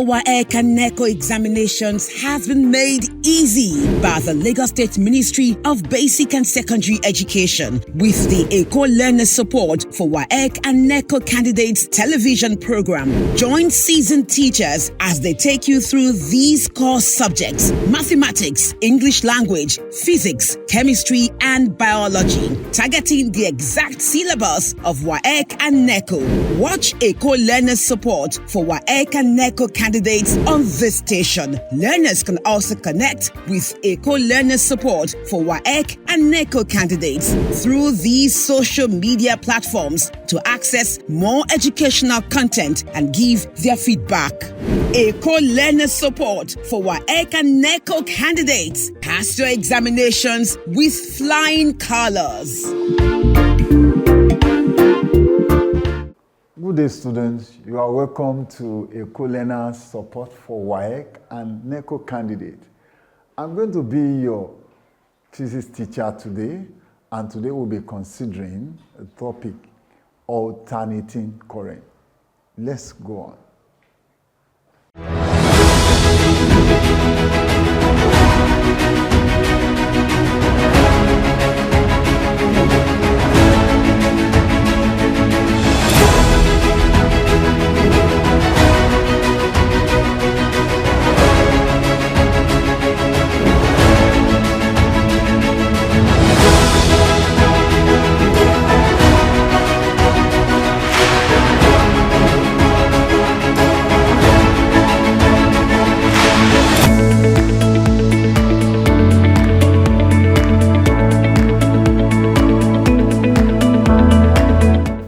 WAEC and NECO examinations has been made easy by the Lagos State Ministry of Basic and Secondary Education with the Eko Learners Support for WAEC and NECO Candidates television program. Join seasoned teachers as they take you through these core subjects: mathematics, English language, physics, chemistry, and biology, targeting the exact syllabus of WAEC and NECO. Watch Eko Learners Support for WAEC and NECO candidates on this station. Learners can also connect with Eko Learners Support for WAEC and NECO candidates through these social media platforms to access more educational content and give their feedback. Eko Learners Support for WAEC and NECO candidates. Pass your examinations with flying colors. Good day, students. You are welcome to Eko Learners Support for WAEC and NECO candidate. I'm going to be your physics teacher today, and today we'll be considering a topic, alternating current. Let's go on.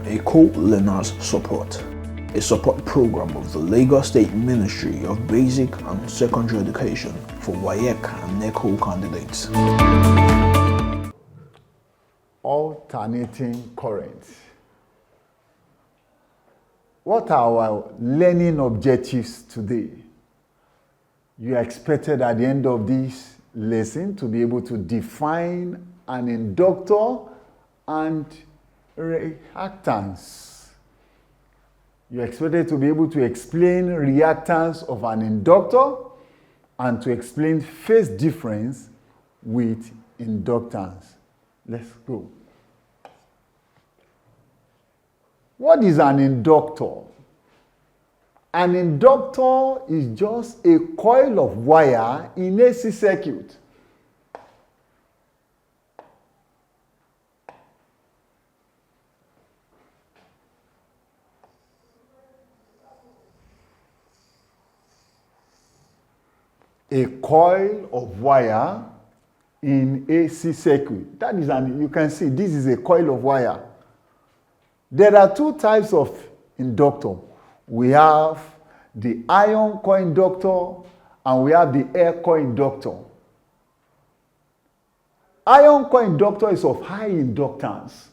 Eko Learners Support, a support program of the Lagos State Ministry of Basic and Secondary Education for WAEC and NECO candidates. Alternating current. What are our learning objectives today? You are expected at the end of this lesson to be able to define an inductor and reactance. You are expected to be able to explain reactance of an inductor and to explain phase difference with inductance. Let's go. What is an inductor? An inductor is just a coil of wire in AC circuit. A coil of wire in AC circuit. That is you can see this is a coil of wire. There are two types of inductor. We have the iron coil inductor and we have the air coil inductor. Iron coil inductor is of high inductance,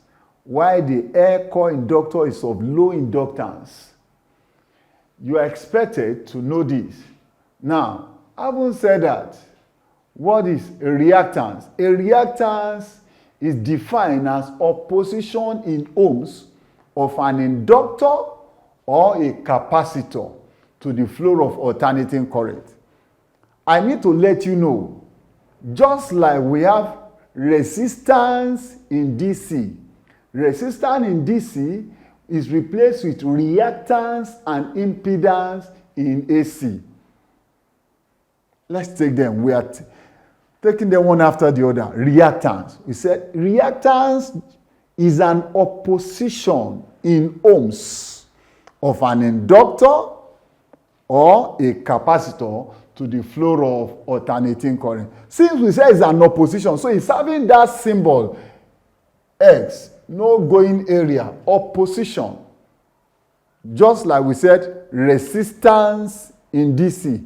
while the air coil inductor is of low inductance. You are expected to know this. Now, having said that, what is a reactance? A reactance is defined as opposition in ohms of an inductor or a capacitor to the flow of alternating current. I need to let you know, just like we have resistance in DC, resistance in DC is replaced with reactance and impedance in AC. Let's take them. We are taking them one after the other. Reactance. We said reactance is an opposition in ohms of an inductor or a capacitor to the flow of alternating current. Since we say it's an opposition, so it's having that symbol X, no going area, opposition. Just like we said, resistance in DC.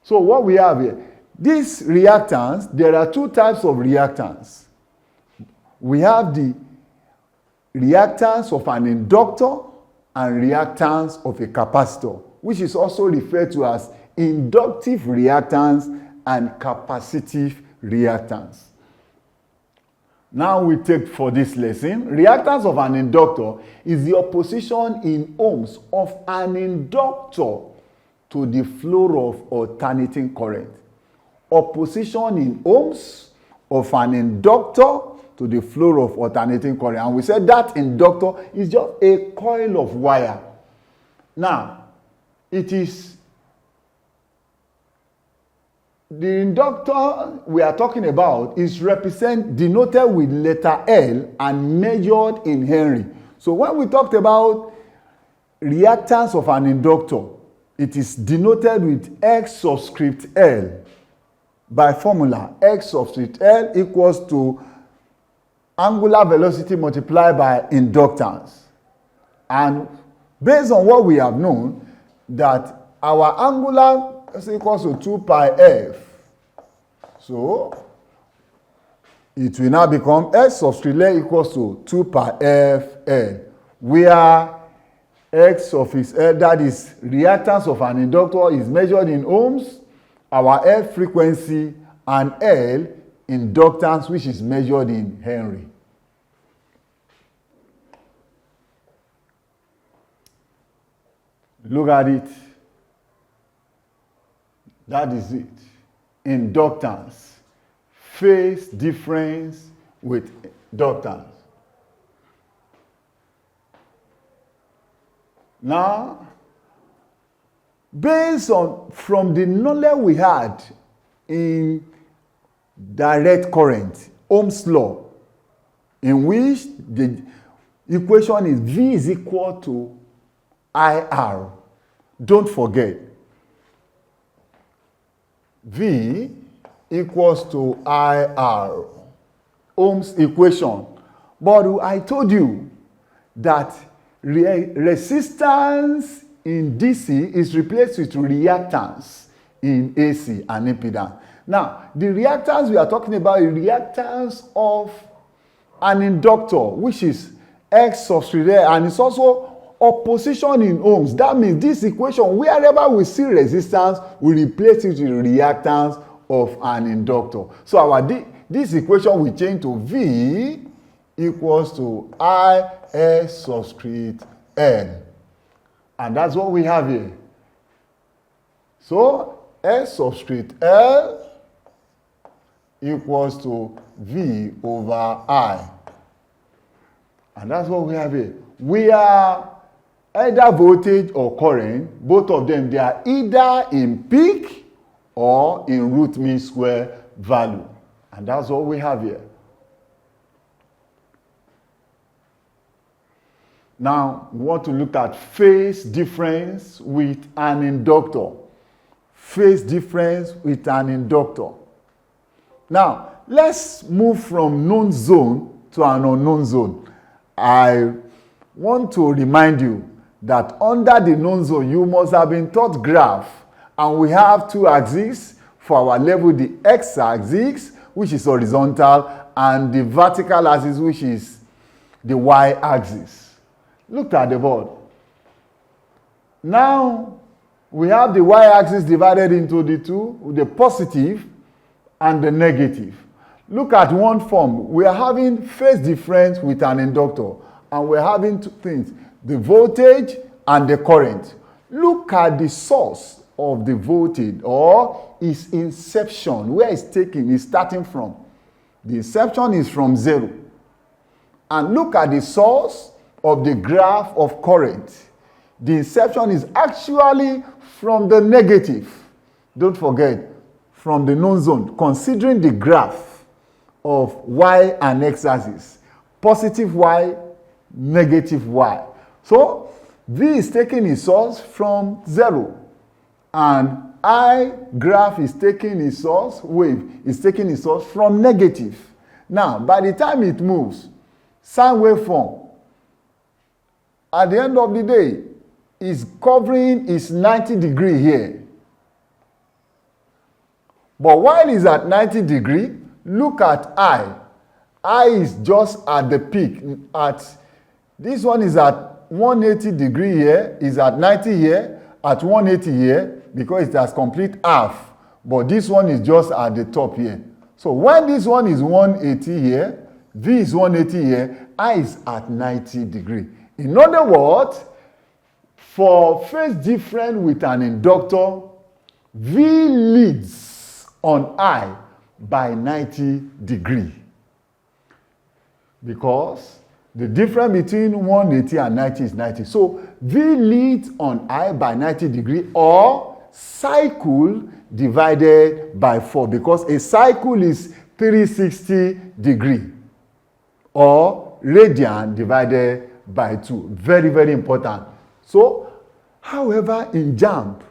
So what we have here, this reactance, there are two types of reactance. We have the reactance of an inductor and reactance of a capacitor, which is also referred to as inductive reactance and capacitive reactance. Now we take for this lesson, reactance of an inductor is the opposition in ohms of an inductor to the flow of alternating current. Opposition in ohms of an inductor to the flow of alternating current. And we said that inductor is just a coil of wire. Now, it is the inductor we are talking about is denoted with letter L and measured in Henry. So when we talked about reactance of an inductor, it is denoted with X subscript L by formula. X subscript L equals to angular velocity multiplied by inductance. And based on what we have known, that our angular is equals to 2 pi f. So it will now become X subscript L equals to 2 pi f L, where X of its L, that is reactance of an inductor, is measured in ohms, our F frequency, and L inductance, which is measured in Henry. Look at it. That is it. Inductance. Phase difference with inductance. Now, based on from the knowledge we had in direct current, Ohm's law, in which the equation is V is equal to IR. Don't forget, V equals to IR, Ohm's equation. But I told you that resistance in DC is replaced with reactance in AC and impedance. Now, the reactance we are talking about is reactance of an inductor, which is X subscript L, and it's also opposition in ohms. That means this equation, wherever we see resistance, we replace it with reactance of an inductor. So this equation will change to V equals to IS subscript L. And that's what we have here. So S subscript L equals to V over I. And that's what we have here. We are either voltage or current, both of them, they are either in peak or in root mean square value. And that's what we have here. Now, we want to look at phase difference with an inductor. Phase difference with an inductor. Now, let's move from known zone to an unknown zone. I want to remind you that under the known zone, you must have been taught graph. And we have two axes for our level, the x-axis, which is horizontal, and the vertical axis, which is the y-axis. Look at the board. Now, we have the y-axis divided into the two, the positive and the negative. Look at one form. We are having phase difference with an inductor, and we're having two things, the voltage and the current. Look at the source of the voltage, or its inception, where it's starting from. The inception is from 0. And look at the source of the graph of current. The inception is actually from the negative. Don't forget, from the known zone, considering the graph of y and x-axis, positive y, negative y. So V is taking its source from 0, and I graph is taking its source, wave is taking its source from negative. Now, by the time it moves, sine waveform, at the end of the day, is covering its 90 degree here. But while it's at 90 degree, look at I. I is just at the peak. This one is at 180 degree here, is at 90 here, at 180 here, because it has complete half. But this one is just at the top here. So when this one is 180 here, V is 180 here, I is at 90 degree. In other words, For phase difference with an inductor, V leads on I by 90 degrees. Because the difference between 180 and 90 is 90. So V leads on I by 90 degrees, or cycle divided by 4, because a cycle is 360 degrees, or radian divided by 2. Very, very important. So, however, in JAMB,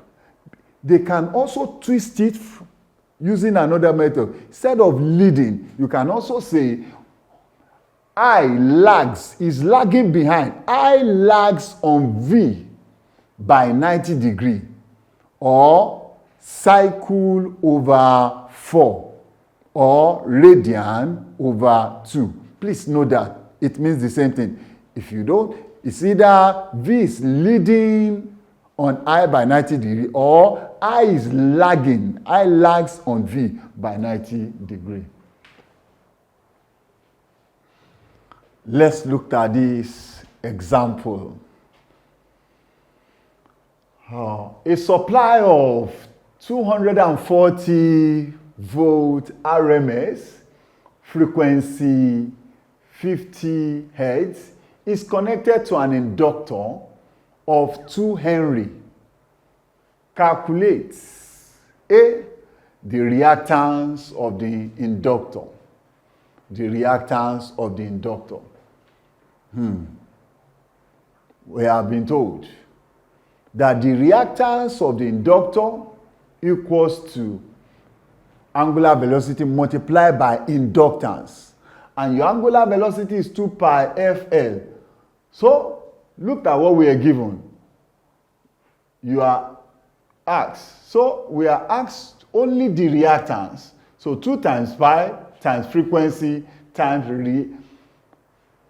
they can also twist it using another method. Instead of leading, you can also say I lags, is lagging behind. I lags on V by 90 degrees, or cycle over 4, or radian over 2. Please know that it means the same thing. If you don't, it's either V is leading on I by 90 degrees, or I is lagging. I lags on V by 90 degrees. Let's look at this example. A supply of 240 volt RMS, frequency 50 Hertz, is connected to an inductor of 2 Henry. Calculate A, the reactance of the inductor. The reactance of the inductor. We have been told that the reactance of the inductor equals to angular velocity multiplied by inductance. And your angular velocity is 2 pi FL. So, look at what we are given. You are asked. So, we are asked only the reactance. So, 2 times pi times frequency times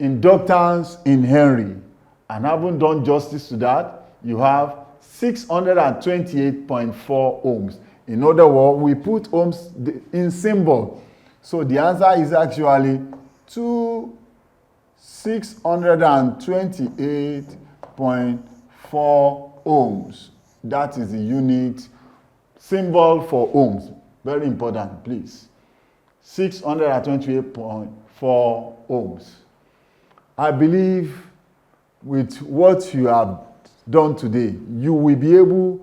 inductance in Henry. And having done justice to that, you have 628.4 ohms. In other words, we put ohms in symbol. So the answer is actually 628.4 ohms. That is the unit symbol for ohms. Very important, please. 628.4 ohms. I believe with what you have done today, you will be able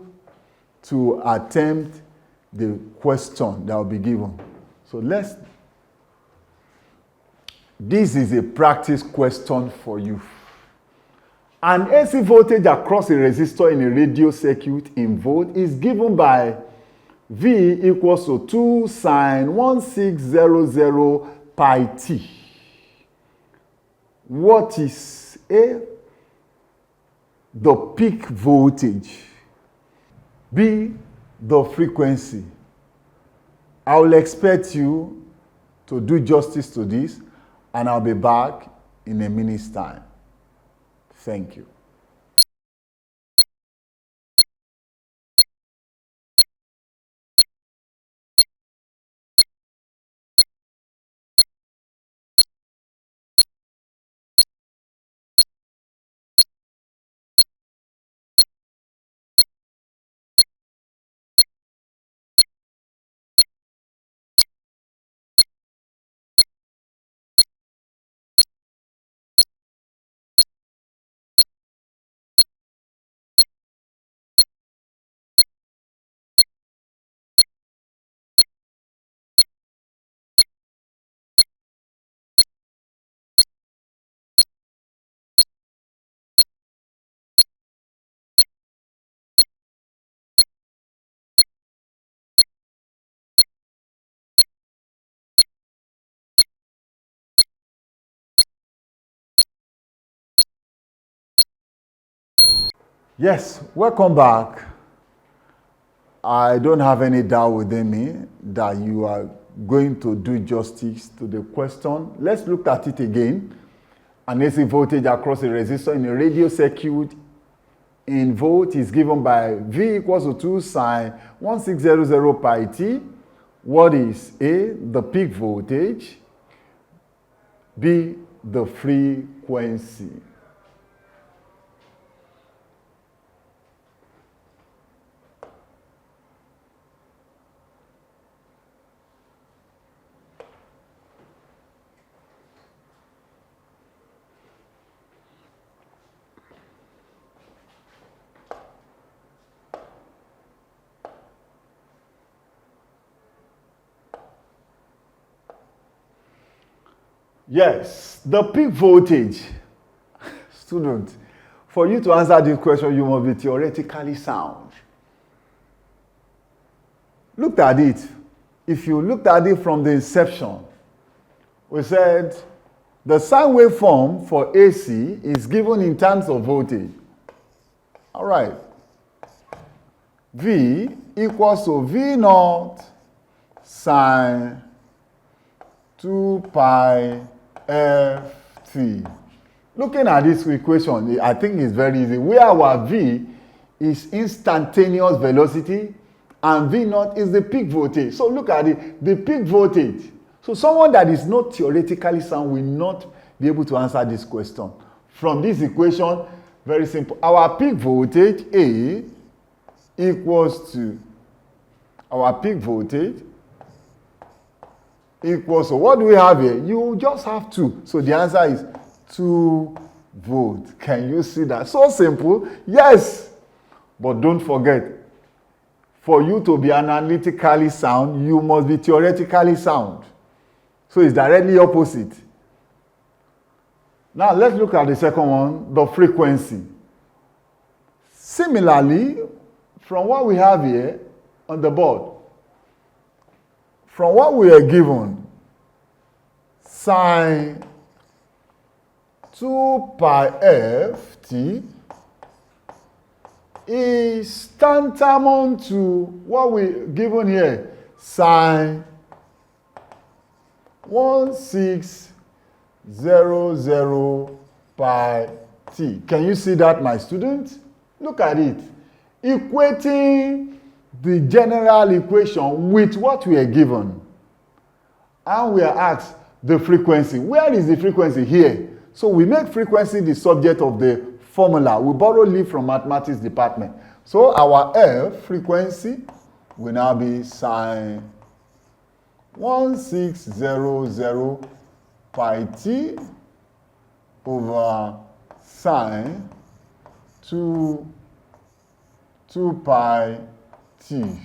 to attempt the question that will be given. So this is a practice question for you. An AC voltage across a resistor in a radio circuit in volt is given by V equals to 2 sine 1600 pi t. What is A? The peak voltage. B, the frequency. I will expect you to do justice to this, and I'll be back in a minute's time. Thank you. Yes, welcome back. I don't have any doubt within me that you are going to do justice to the question. Let's look at it again. An AC voltage across a resistor in a radio circuit in volt is given by V equals to 2 sine 1600 pi t. What is A? The peak voltage. B, the frequency. Yes, the peak voltage. Student, for you to answer this question, you must be theoretically sound. Look at it. If you looked at it from the inception, we said the sine waveform for AC is given in terms of voltage. All right. V equals to V naught sine 2 pi ft. Looking at this equation, I think it's very easy. Where our V is instantaneous velocity and V naught is the peak voltage. So look at it, the peak voltage. So someone that is not theoretically sound will not be able to answer this question. From this equation, very simple. Our peak voltage A equals to, our peak voltage equals to, what do we have here? You just have 2. So the answer is 2 volts. Can you see that? So simple. Yes. But don't forget, for you to be analytically sound, you must be theoretically sound. So it's directly opposite. Now let's look at the second one, the frequency. Similarly, from what we have here on the board, from what we are given, sine 2 pi ft is tantamount to what we given here, sine 1600 pi t. Can you see that, my students? Look at it. Equating the general equation with what we are given. And we are asked the frequency. Where is the frequency? Here. So we make frequency the subject of the formula. We borrow leave from mathematics department. So our F, frequency, will now be sine 1600 pi t over sine 2 pi t.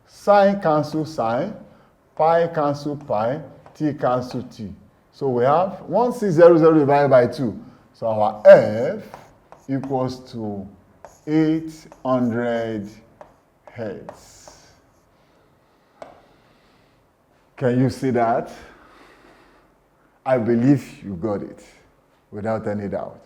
Sine cancel sine, pi cancel pi, t cancel t. So we have 1600 divided by 2. So our F equals to 800 hertz. Can you see that? I believe you got it without any doubt.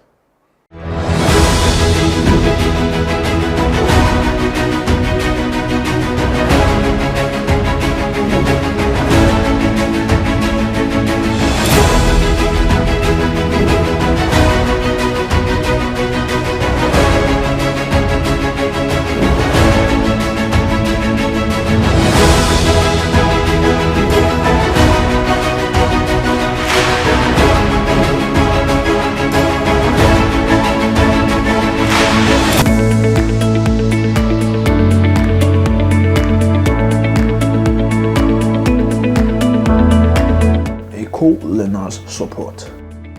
Eko Learners Support,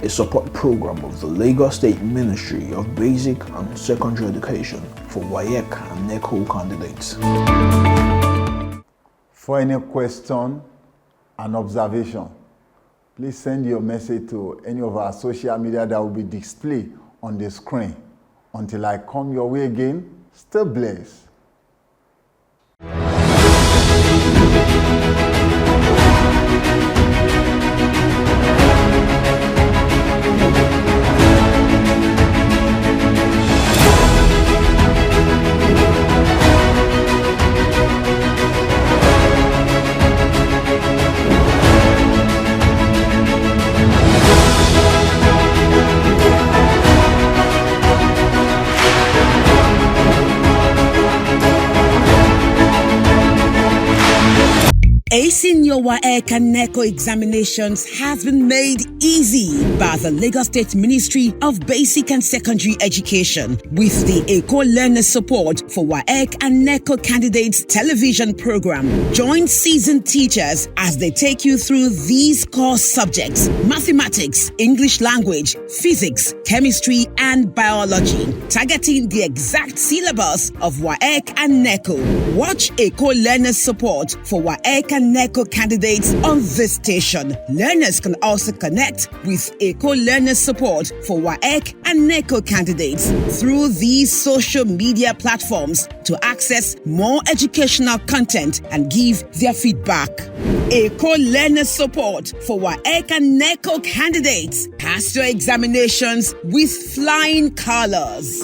a support program of the Lagos State Ministry of Basic and Secondary Education for WAEC and NECO candidates. For any question and observation, please send your message to any of our social media that will be displayed on the screen. Until I come your way again, stay blessed. Acing your WAEC and NECO examinations has been made easy by the Lagos State Ministry of Basic and Secondary Education with the Eko Learners Support for WAEC and NECO candidates television program. Join seasoned teachers as they take you through these core subjects: mathematics, English language, physics, chemistry, and biology, targeting the exact syllabus of WAEC and NECO. Watch Eko Learners Support for WAEC and and NECO candidates on this station. Learners can also connect with Eko Learners Support for WAEC and NECO candidates through these social media platforms to access more educational content and give their feedback. Eko Learners Support for WAEC and NECO candidates. Pass your examinations with flying colors.